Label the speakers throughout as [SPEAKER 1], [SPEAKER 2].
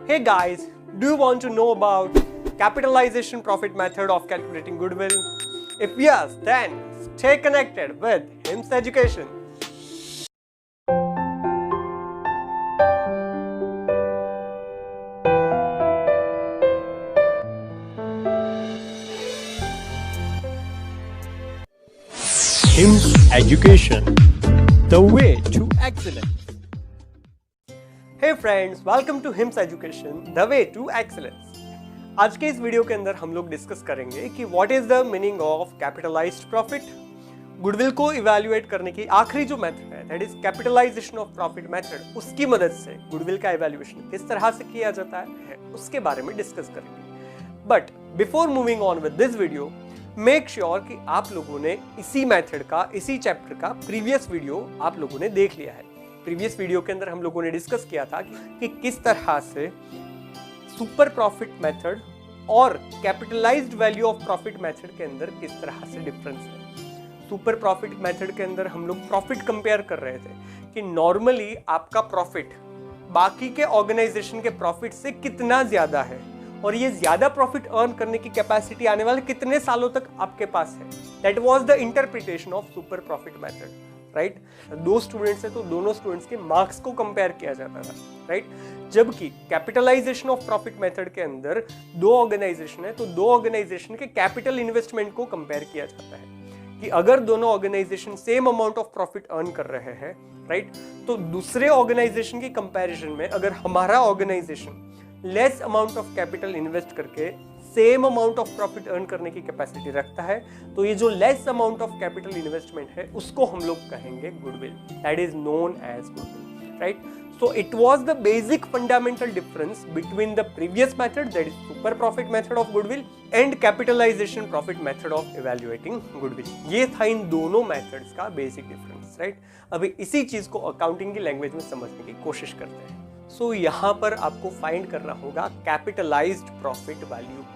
[SPEAKER 1] Hey guys, do you want to know about capitalization profit method of calculating goodwill? If yes, then stay connected with HIMS Education. HIMS Education, the way to excellence. Hey friends, welcome to HIMS Education, the way to excellence. आज के इस video के अंदर हम लोग discuss करेंगे कि what is the meaning of capitalised profit. Goodwill को इवैल्यूएट करने की आखिरी जो मेथड है that is capitalisation of profit method, उसकी मदद से गुडविल का इवैल्यूएशन किस तरह से किया जाता है उसके बारे में डिस्कस करेंगे। But before moving on with this video, make sure कि आप लोगों ने इसी मेथड का, इसी चैप्टर का प्रीवियस वीडियो आप लोगों ने देख लिया है। प्रीवियस वीडियो के अंदर हम लोगों ने डिस्कस किया था कि किस तरह से सुपर प्रॉफिट मेथड और capitalised value of profit method के अंदर किस तरह से डिफरेंस है। सुपर प्रॉफिट मेथड के अंदर हम लोग प्रॉफिट कंपेयर कर रहे थे कि नॉर्मली आपका प्रॉफिट बाकी के ऑर्गेनाइजेशन के प्रॉफिट से कितना ज्यादा है और ये ज्यादा प्रॉफिट अर्न करने की कैपेसिटी आने वाले कितने सालों तक आपके पास है। That was the interpretation of super profit method, right. दो स्टूडेंट्स है तो दोनों स्टूडेंट्स के मार्क्स को कंपेयर किया जाता था, राइट। जबकि कैपिटलाइजेशन ऑफ प्रॉफिट मेथड के अंदर दो ऑर्गेनाइजेशन है तो दो ऑर्गेनाइजेशन के कैपिटल इन्वेस्टमेंट को कंपेयर किया जाता है कि अगर दोनों organisation same amount of profit earn कर रहे हैं, राइट, तो दूसरे ऑर्गेनाइजेशन की कंपैरिजन में अगर हमारा organisation less amount of capital invest करके same amount of profit earn करने की कैपेसिटी रखता है तो ये जो less amount of capital investment है उसको हम लोग कहेंगे goodwill. That is known as goodwill, right. So it was the basic fundamental difference between the previous method, that is super profit method of goodwill, and capitalization profit method of evaluating goodwill. ये था इन दोनों methods का basic difference, right? अभी इसी चीज को accounting की language में समझने की कोशिश करते हैं। So यहाँ पर आपको फाइंड करना होगा capitalized profit value.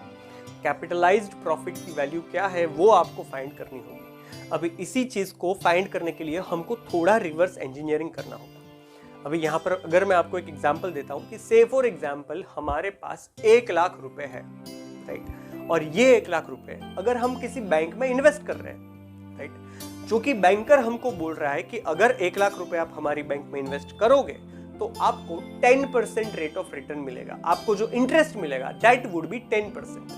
[SPEAKER 1] Capitalized profit की वैल्यू क्या है वो आपको फाइंड करनी होगी। अभी इसी चीज को फाइंड करने के लिए हमको थोड़ा रिवर्स इंजीनियरिंग करना होगा। अभी यहाँ पर अगर मैं आपको एक एग्जांपल देता हूँ कि से फॉर एग्जांपल हमारे पास 1 लाख रुपए है, राइट, और ये 1 लाख रुपए अगर हम किसी बैंक में इन्वेस्ट कर रहे हैं, राइट, जो कि बैंकर हमको बोल रहा है कि अगर 1 लाख रुपए आप हमारी बैंक में इन्वेस्ट करोगे तो आपको 10% रेट ऑफ रिटर्न मिलेगा, आपको जो इंटरेस्ट मिलेगा दैट वुड बी 10%,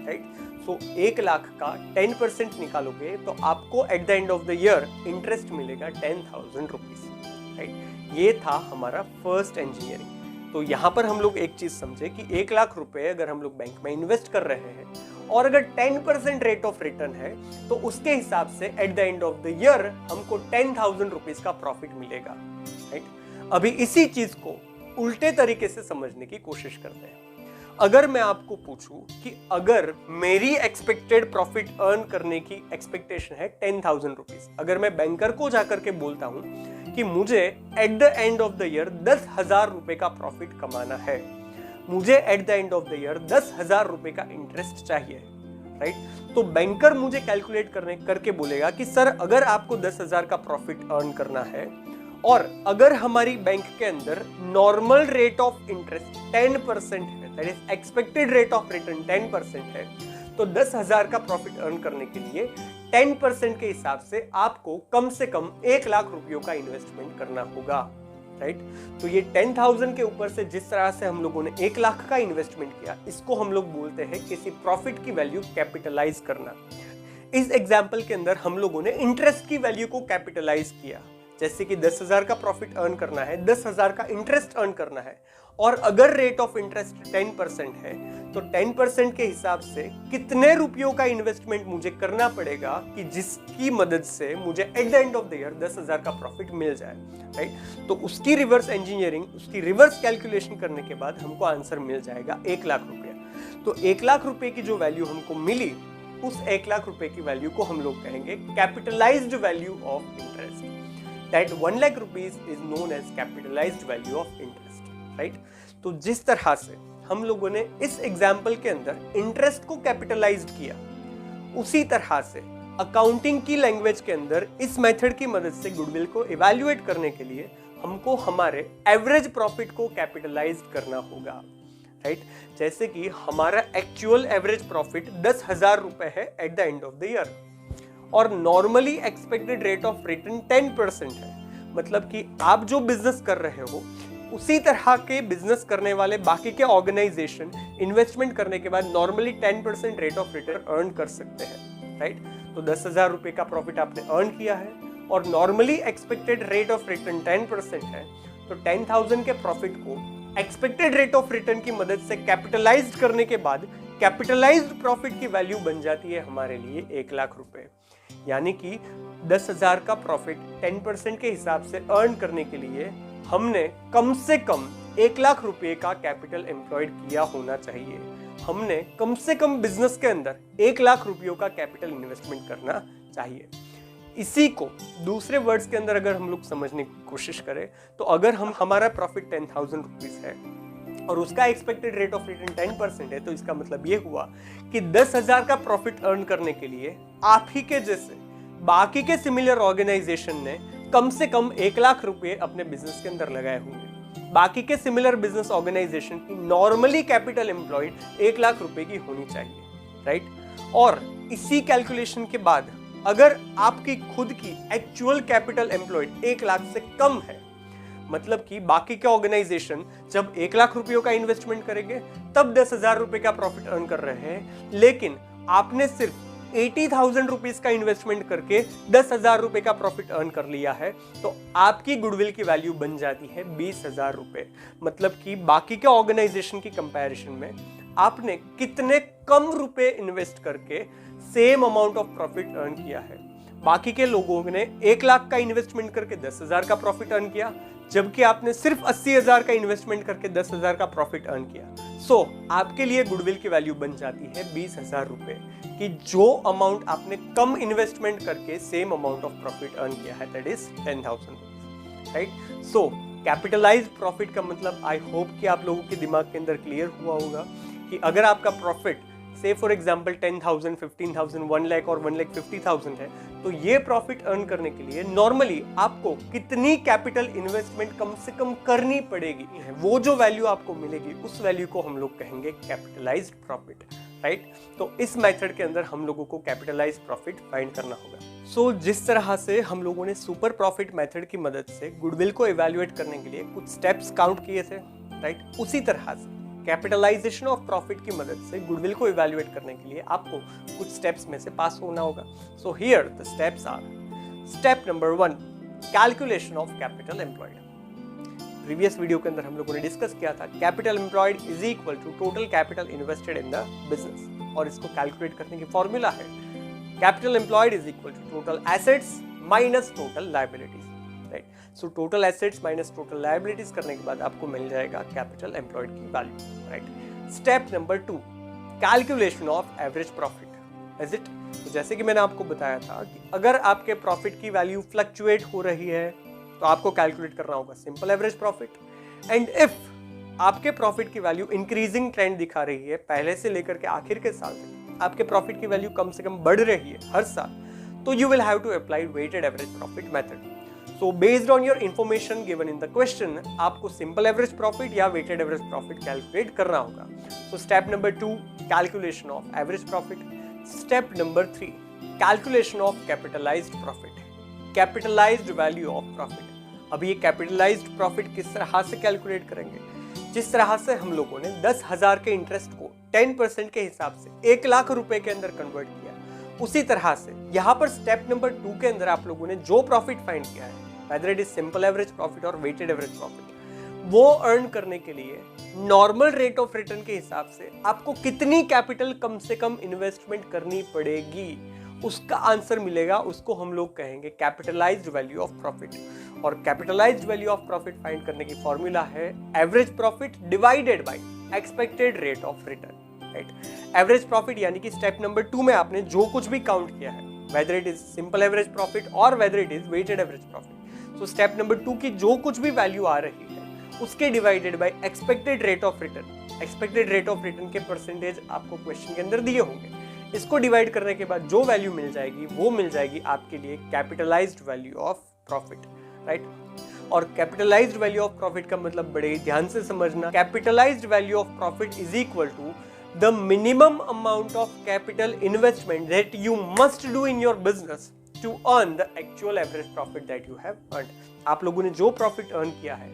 [SPEAKER 1] राइट। सो 1 लाख का 10% निकालोगे तो आपको eight the end of the year interest मिलेगा 10,000 रुपीज, राइट। ये था हमारा फर्स्ट इंजीनियरिंग। तो यहाँ पर हम लोग एक चीज समझे कि 1 लाख रुपए अगर हम लोग बैंक में इन्वेस्ट कर रहे हैं और अगर 10% रेट ऑफ रिटर्न है तो उसके हिसाब से eight the end of the year हमको 10,000 रुपीज का प्रॉफिट मिलेगा, राइट। अभी इसी चीज को उल्टे तरीके से समझने की कोशिश करते हैं। अगर मैं आपको पूछूं कि अगर मेरी एक्सपेक्टेड प्रॉफिट अर्न करने की एक्सपेक्टेशन है 10,000 रुपीज, अगर मैं बैंकर को जाकर के बोलता हूं कि मुझे eight the end of the year 10,000 रुपए का प्रॉफिट कमाना है, मुझे eight the end of the year 10,000 रुपए का इंटरेस्ट चाहिए, राइट, तो बैंकर मुझे कैलकुलेट करके बोलेगा कि सर अगर आपको 10,000 का प्रॉफिट अर्न करना है और अगर हमारी बैंक के अंदर नॉर्मल रेट ऑफ इंटरेस्ट 10% है, that is expected rate of return 10% है, तो 10,000 का प्रॉफिट अर्न करने के लिए 10% के हिसाब से आपको कम से कम 1 लाख रुपयों का इन्वेस्टमेंट करना होगा, राइट। तो ये 10,000 के ऊपर से जिस तरह से हम लोगों ने 1 लाख का इन्वेस्टमेंट किया, इसको हम लोग बोलते हैं किसी प्रॉफिट की वैल्यू कैपिटलाइज करना। इस एग्जाम्पल के अंदर हम लोगों ने इंटरेस्ट की वैल्यू को कैपिटलाइज किया, जैसे कि 10,000 का प्रॉफिट अर्न करना है, 10,000 का इंटरेस्ट अर्न करना है और अगर रेट ऑफ इंटरेस्ट 10% है तो 10% के हिसाब से कितने रुपयों का इन्वेस्टमेंट मुझे करना पड़ेगा कि जिसकी मदद से मुझे eight the end of the year 10,000 का प्रॉफिट मिल जाए, राइट। तो उसकी रिवर्स इंजीनियरिंग, उसकी रिवर्स कैलकुलेशन करने के बाद हमको आंसर मिल जाएगा 1 लाख रुपया। तो 1 लाख रुपए की जो वैल्यू हमको मिली, उस 1 लाख रुपए की वैल्यू को हम लोग कहेंगे capitalised value of interest. That 1 lakh rupees is known as capitalized value of interest, right? तो जिस तरह से हम लोगों ने इस एग्जाम्पल के अंदर इंटरेस्ट को कैपिटलाइज्ड किया, उसी तरह से अकाउंटिंग की लैंग्वेज के अंदर इस मेथड की मदद से गुडविल को इवैल्यूएट करने के लिए हमको हमारे एवरेज प्रॉफिट को कैपिटलाइज्ड करना होगा, राइट। जैसे कि हमारा एक्चुअल एवरेज प्रॉफिट 10,000 रुपए है at the end of the year और normally expected rate of return 10% है। मतलब कि आप जो बिजनेस कर रहे हो उसी तरह के बिजनेस करने वाले बाकी के ऑर्गेनाइजेशन इन्वेस्टमेंट करने के बाद normally 10% rate of return earn कर सकते हैं, राइट। तो 10,000 रुपए का प्रॉफिट आपने अर्न किया है और normally expected rate of return 10% है, तो 10,000 के प्रॉफिट को एक्सपेक्टेड रेट ऑफ रिटर्न की मदद से कैपिटलाइज्ड करने के बाद कैपिटलाइज्ड प्रॉफिट की वैल्यू बन जाती है हमारे लिए 1 लाख रुपए। यानी कि 10,000 का प्रॉफिट 10% के हिसाब से अर्न करने के लिए हमने कम से कम 1 लाख रुपए का कैपिटल एम्प्लॉयड किया होना चाहिए। हमने कम से कम बिजनेस के अंदर 1 लाख रुपयों का कैपिटल इन्वेस्टमेंट करना चाहिए। इसी को दूसरे वर्ड्स के अंदर अगर हम लोग समझने की कोशिश करें तो अगर हमारा प्रॉफिट 10,000 रुपीज है और उसका एक्सपेक्टेड रेट ऑफ रिटर्न 10% है, तो इसका मतलब ये हुआ कि 10,000 का प्रॉफिट अर्न करने के लिए आप ही के जैसे बाकी के सिमिलर ऑर्गेनाइजेशन ने कम से कम 1 लाख रुपए अपने बिजनेस के अंदर लगाए होंगे। बाकी के सिमिलर बिजनेस ऑर्गेनाइजेशन की नॉर्मली कैपिटल एम्प्लॉयड 1 लाख रुपए की होनी चाहिए, राइट। और इसी कैलकुलेशन के बाद अगर आपकी खुद की एक्चुअल कैपिटल एम्प्लॉयड 1 लाख से कम है, मतलब कि बाकी के ऑर्गेनाइजेशन जब 1 लाख रुपयों का इन्वेस्टमेंट करेंगे तब 10,000 रुपए का प्रॉफिट अर्न कर रहे हैं, लेकिन आपने सिर्फ 80,000 रुपीज का इन्वेस्टमेंट करके 10,000 रुपए का प्रॉफिट अर्न कर लिया है, तो आपकी गुडविल की वैल्यू बन जाती है 20,000 रुपए। मतलब कि बाकी के ऑर्गेनाइजेशन की कंपैरिजन में आपने कितने कम रुपए इन्वेस्ट करके same amount of profit earn किया है। बाकी के लोगों ने 1 लाख का इन्वेस्टमेंट करके 10,000 का प्रॉफिट अर्न किया, जबकि आपने सिर्फ 80,000 का इन्वेस्टमेंट करके 10,000 का प्रॉफिट अर्न किया। सो आपके लिए गुडविल की वैल्यू बन जाती है 20,000 रुपए कि जो अमाउंट आपने कम इन्वेस्टमेंट करके same amount of profit earn किया है, that is 10,000, right. So capitalised profit का मतलब आई होप कि आप लोगों के दिमाग के अंदर क्लियर हुआ होगा कि अगर आपका प्रॉफिट से फॉर एग्जांपल 10,000, 15,000, 1 लाख और 1,50,000 है, तो ये प्रॉफिट अर्न करने के लिए नॉर्मली आपको कितनी कैपिटल इन्वेस्टमेंट कम से कम करनी पड़ेगी, वो जो वैल्यू आपको मिलेगी उस वैल्यू को हम लोग कहेंगे कैपिटलाइज्ड प्रॉफिट, राइट। तो इस मेथड के अंदर हम लोगों को कैपिटलाइज्ड प्रॉफिट फाइंड करना होगा। सो जिस तरह से हम लोगों ने सुपर प्रॉफिट मेथड की मदद से गुडविल को इवैल्यूएट करने के लिए कुछ स्टेप्स काउंट किए थे, राइट, उसी तरह से कैपिटलाइजेशन ऑफ प्रॉफिट की मदद से गुडविल को इवैल्यूएट करने के लिए आपको कुछ स्टेप्स में से पास होना होगा। So here the steps are: step number 1, calculation of capital employed. Previous video के अंदर हम लोगों ने डिस्कस किया था capital employed is equal to total capital invested in the business, और इसको कैलकुलेट करने की फॉर्मूला है capital employed is equal to total assets minus total liabilities, right. So total assets minus total liabilities करने के बाद आपको मिल जाएगा कैपिटल एम्प्लॉयड की value, right. Step number 2, calculation of average profit. Is it? तो जैसे कि मैंने आपको बताया था कि अगर आपके प्रॉफिट की वैल्यू फ्लक्चुएट हो रही है तो आपको कैलकुलेट करना होगा simple average profit, and if आपके प्रॉफिट की वैल्यू इंक्रीजिंग ट्रेंड दिखा रही है, पहले से लेकर के आखिर के साल तक आपके प्रॉफिट की वैल्यू कम से कम बढ़ रही है हर साल, तो you will have to apply weighted average profit method. So based on your information given in the question, आपको simple average profit या weighted average profit calculate करना होगा। So step number 2, calculation of average profit. Step number 3, calculation of capitalized profit. Capitalized value of profit. अब ये capitalized profit किस तरह से calculate करेंगे? जिस तरह से हम लोगों ने 10,000 के इंटरेस्ट को 10% के हिसाब से 1 लाख रुपए के अंदर कन्वर्ट किया, उसी तरह से यहाँ पर स्टेप नंबर 2 के अंदर आप लोगों ने जो प्रॉफिट फाइंड किया है, whether it is simple average profit और weighted average profit, वो अर्न करने के लिए नॉर्मल रेट ऑफ रिटर्न के हिसाब से आपको कितनी कैपिटल कम से कम इन्वेस्टमेंट करनी पड़ेगी, उसका आंसर मिलेगा। उसको हम लोग कहेंगे कैपिटलाइज्ड वैल्यू ऑफ प्रॉफिट, और capitalised value of profit find करने की फॉर्मूला है average profit divided by expected rate of return, right. Average profit यानी कि स्टेप नंबर 2 में आपने जो कुछ भी काउंट किया है, whether it is simple average profit और whether it is weighted average profit, so step number 2 की जो कुछ भी वैल्यू आ रही है उसके divided by expected rate of return. Expected rate of return के परसेंटेज आपको क्वेश्चन के अंदर दिए होंगे, इसको डिवाइड करने के बाद जो वैल्यू मिल जाएगी वो मिल जाएगी आपके लिए capitalised value of profit, right. और कैपिटलाइज्ड वैल्यू ऑफ प्रॉफिट का मतलब बड़े ही ध्यान से समझना, capitalised value of profit is equal to the minimum amount of capital investment that you must do in your business to earn the actual average profit that you have earned. आप लोगों ने जो प्रॉफिट अर्न किया है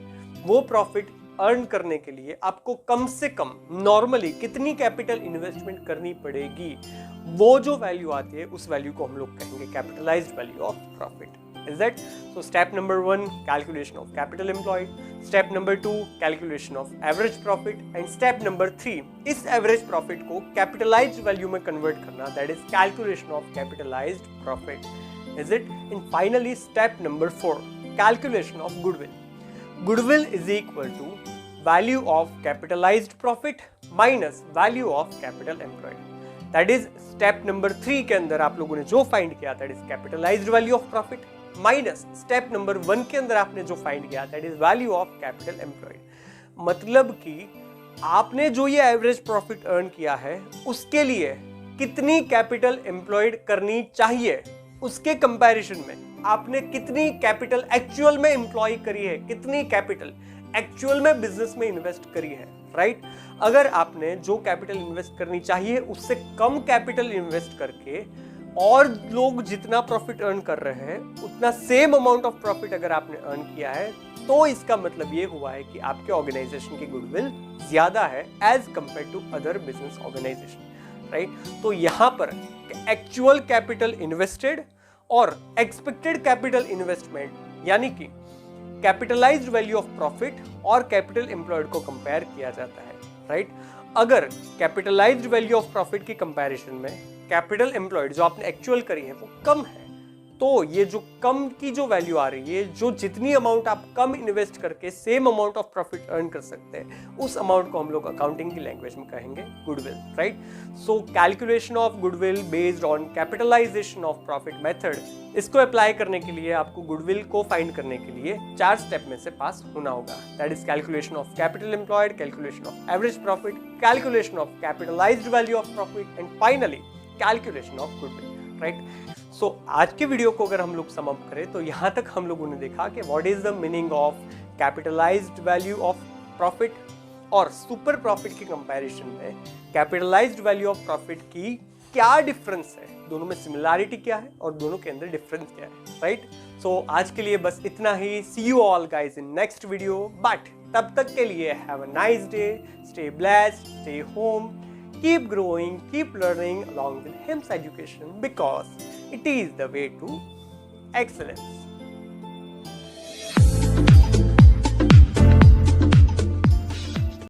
[SPEAKER 1] वो profit earn करने के लिए आपको कम से कम नॉर्मली कितनी कैपिटल इन्वेस्टमेंट करनी पड़ेगी, वो जो वैल्यू आती है उस वैल्यू को हम लोग कहेंगे capitalised value of profit. Is that so? Step number 1, calculation of capital employed. Step number 2, calculation of average profit. And step number 3, इस average profit को capitalized value में convert करना, that is calculation of capitalized profit. Is it? And finally, step number 4, calculation of goodwill. Goodwill is equal to value of capitalized profit minus value of capital employed. That is step number 3 के अंदर आप लोगों ने जो find किया, that is capitalized value of profit. Minus step number 1 के अंदर आपने जो फाइंड किया that is value of capital employed. मतलब कि आपने जो ये एवरेज प्रॉफिट अर्न किया है उसके लिए कितनी कैपिटल एम्प्लॉयड करनी चाहिए, उसके कंपैरिजन में आपने कितनी कैपिटल एक्चुअल में एम्प्लॉय करी है, कितनी कैपिटल एक्चुअल में बिजनेस में इन्वेस्ट करी है, राइट? अगर आपने जो कैपिटल इन्वेस्ट करनी चाहिए उससे कम कैपिटल इन्वेस्ट करके और लोग जितना प्रॉफिट अर्न कर रहे हैं उतना सेम अमाउंट ऑफ प्रॉफिट अगर आपने अर्न किया है, तो इसका मतलब ये हुआ है कि आपके ऑर्गेनाइजेशन की गुडविल ज्यादा है as compare to other business organisation, right? तो यहाँ पर एक्चुअल कैपिटल इन्वेस्टेड और एक्सपेक्टेड कैपिटल इन्वेस्टमेंट यानी कि कैपिटलाइज्ड वैल्यू ऑफ प्रॉफिट और कैपिटल एम्प्लॉयड को कंपेयर किया जाता है, राइट? अगर कैपिटलाइज्ड वैल्यू ऑफ प्रॉफिट की कंपैरिजन में कैपिटल एम्प्लॉयड जो आपने एक्चुअल करी है वो कम है, तो ये जो कम की जो वैल्यू आ रही है, जो जितनी अमाउंट आप कम इन्वेस्ट करके same amount of profit earn कर सकते हैं, उस अमाउंट को हम लोग अकाउंटिंग की लैंग्वेज में कहेंगे goodwill, right? So calculation of goodwill based on capitalisation of profit method, इसको अप्लाई करने के लिए आपको गुडविल को फाइंड करने के लिए 4 स्टेप में से पास होना होगा। That is calculation of capital employed, calculation of average profit, calculation of capitalised value of profit and finally calculation of goodwill, right? So आज के वीडियो को अगर हम लोग सम अप करें तो यहाँ तक हम लोगों ने देखा कि what is the meaning of capitalised value of profit और सुपर प्रॉफिट के कंपैरिजन में कैपिटलाइज्ड वैल्यू ऑफ प्रॉफिट की क्या डिफरेंस है, दोनों में सिमिलैरिटी क्या है और दोनों के अंदर डिफरेंस क्या है, राइट? सो आज के लिए बस इतना ही। See you all guys in next video, but तब तक के लिए have a nice day, stay blessed, stay home, keep growing, keep learning along with HIMS education because it is the way to excellence.